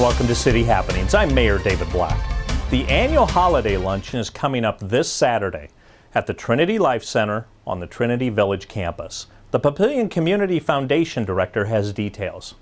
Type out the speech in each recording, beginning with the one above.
welcome to City Happenings. I'm Mayor David Black. The annual Holiday Luncheon is coming up this Saturday at the Trinity Life Center on the Trinity Village campus. The Papillion Community Foundation Director has details.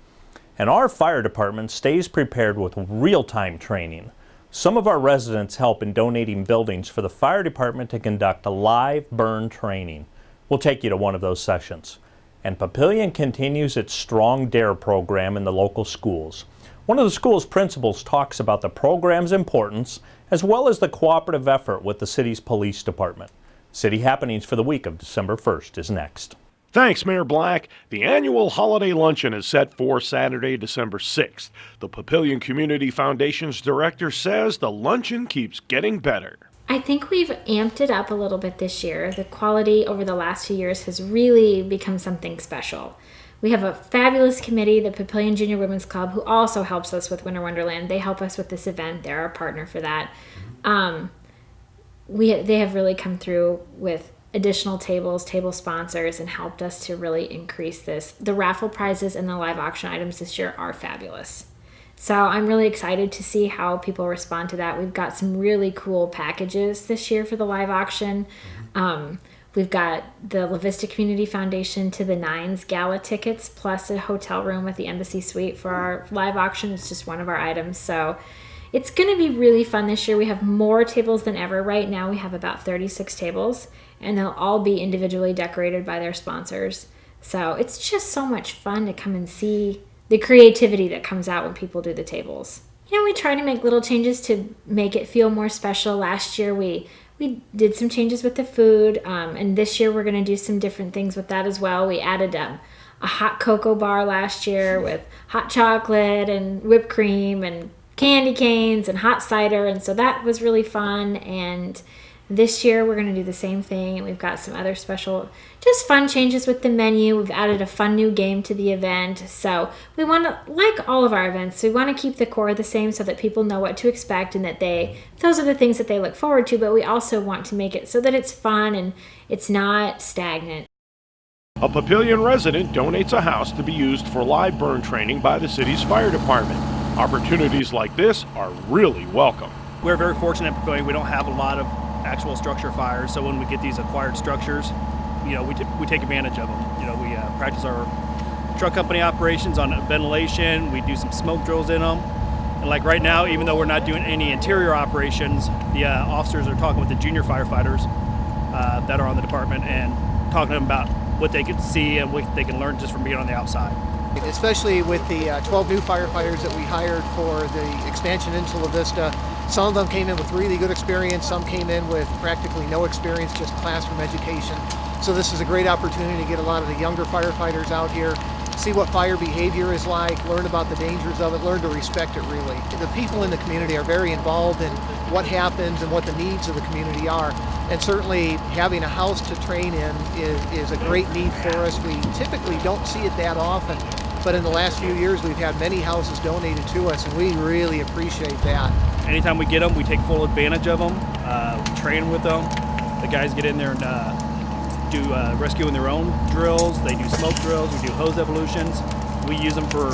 And our fire department stays prepared with real-time training. Some of our residents help in donating buildings for the fire department to conduct a live burn training. We'll take you to one of those sessions. And Papillion continues its strong D.A.R.E program in the local schools. One of the school's principals talks about the program's importance as well as the cooperative effort with the city's police department. City Happenings for the week of December 1st is next. Thanks, Mayor Black. The annual Holiday Luncheon is set for Saturday, December 6th. The Papillion Community Foundation's director says the luncheon keeps getting better. I think we've amped it up a little bit this year. The quality over the last few years has really become something special. We have a fabulous committee, the Papillion Junior Women's Club, who also helps us with Winter Wonderland. They help us with this event. They're our partner for that. They have really come through with additional tables, table sponsors, and helped us to really increase this. The raffle prizes and the live auction items this year are fabulous. So I'm really excited to see how people respond to that. We've got some really cool packages this year for the live auction. We've got the La Vista Community Foundation to the Nines gala tickets, plus a hotel room at the Embassy Suite for our live auction. It's just one of our items. So it's going to be really fun this year. We have more tables than ever. Right now we have about 36 tables, and they'll all be individually decorated by their sponsors. So it's just so much fun to come and see the creativity that comes out when people do the tables. You know, we try to make little changes to make it feel more special. Last year we did some changes with the food, and this year we're going to do some different things with that as well. We added a hot cocoa bar last year with hot chocolate and whipped cream and candy canes and hot cider, and so that was really fun. And this year we're going to do the same thing, and we've got some other special, just fun changes with the menu. We've added a fun new game to the event. So we want to, like all of our events, we want to keep the core the same so that people know what to expect and that those are the things that they look forward to, but we also want to make it so that it's fun and it's not stagnant. A Papillion resident donates a house to be used for live burn training by the city's fire department. Opportunities like this are really welcome. We're very fortunate at Papillion. We don't have a lot of actual structure fires, so when we get these acquired structures, you know, we take advantage of them. You know, we practice our truck company operations on ventilation. We do some smoke drills in them, and like right now, even though we're not doing any interior operations, the officers are talking with the junior firefighters that are on the department and talking to them about what they could see and what they can learn just from being on the outside. Especially with the 12 new firefighters that we hired for the expansion into La Vista. Some of them came in with really good experience, some came in with practically no experience, just classroom education. So this is a great opportunity to get a lot of the younger firefighters out here, see what fire behavior is like, learn about the dangers of it, learn to respect it really. The people in the community are very involved in what happens and what the needs of the community are. And certainly having a house to train in is a great need for us. We typically don't see it that often, but in the last few years we've had many houses donated to us, and we really appreciate that. Anytime we get them, we take full advantage of them. We train with them. The guys get in there and do rescue in their own drills. They do smoke drills. We do hose evolutions. We use them for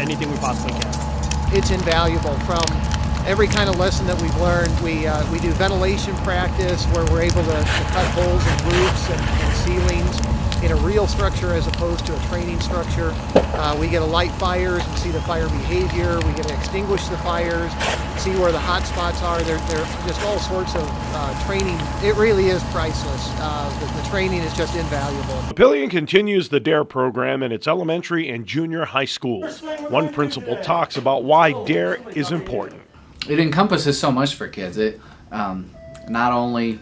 anything we possibly can. It's invaluable. From every kind of lesson that we've learned, we do ventilation practice where we're able to cut holes in roofs and ceilings in a real structure as opposed to a training structure. We get to light fires and see the fire behavior. We get to extinguish the fires, see where the hot spots are. They're just all sorts of training. It really is priceless. The training is just invaluable. Papillion continues the D.A.R.E program in its elementary and junior high schools. One principal talks about why D.A.R.E is important. It encompasses so much for kids. It not only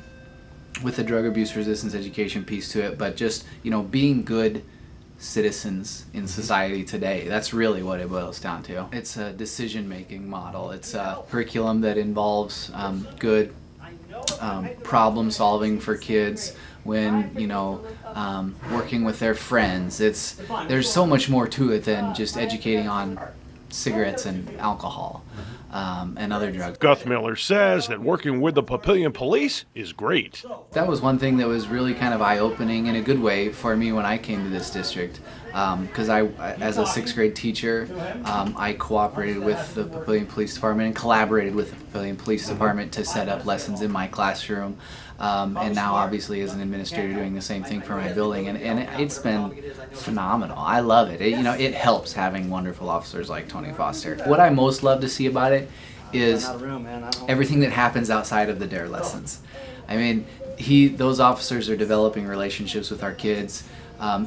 with the drug abuse resistance education piece to it, but just, you know, being good citizens in society today. That's really what it boils down to. It's a decision-making model. It's a curriculum that involves good problem solving for kids when, you know, working with their friends. There's so much more to it than just educating on cigarettes and alcohol. and other drugs. Guthmiller says that working with the Papillion Police is great. That was one thing that was really kind of eye-opening in a good way for me when I came to this district. Because as a 6th grade teacher, I cooperated with the Papillion Police Department and collaborated with the Papillion Police Department to set up lessons in my classroom. And now obviously as an administrator doing the same thing for my building, and it's been phenomenal. I love it. It helps having wonderful officers like Tony Foster. What I most love to see about it is everything that happens outside of the D.A.R.E lessons. I mean, those officers are developing relationships with our kids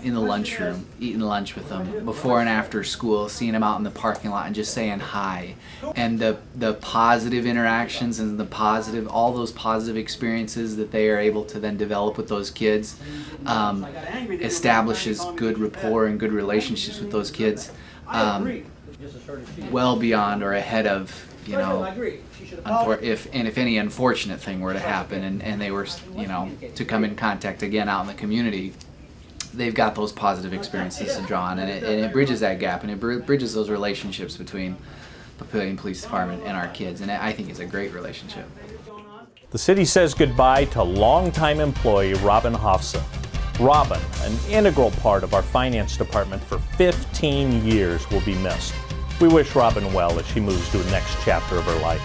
in the lunchroom, eating lunch with them, before and after school, seeing them out in the parking lot and just saying hi. And the positive interactions and all those positive experiences that they are able to then develop with those kids establishes good rapport and good relationships with those kids well beyond or ahead of, if any unfortunate thing were to happen and they were, to come in contact again out in the community. They've got those positive experiences to draw on, and it bridges that gap, and it bridges those relationships between Papillion Police Department and our kids, and I think it's a great relationship. The city says goodbye to longtime employee Robin Hofsa. Robin, an integral part of our finance department for 15 years, will be missed. We wish Robin well as she moves to the next chapter of her life.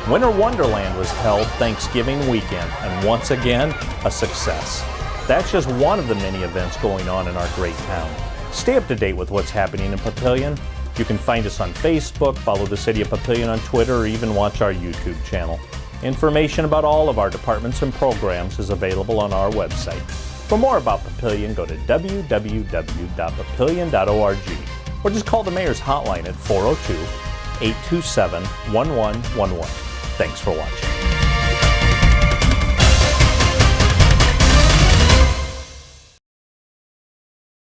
Winter Wonderland was held Thanksgiving weekend, and once again, a success. That's just one of the many events going on in our great town. Stay up to date with what's happening in Papillion. You can find us on Facebook, follow the City of Papillion on Twitter, or even watch our YouTube channel. Information about all of our departments and programs is available on our website. For more about Papillion, go to www.papillion.org or just call the Mayor's hotline at 402-827-1111. Thanks for watching.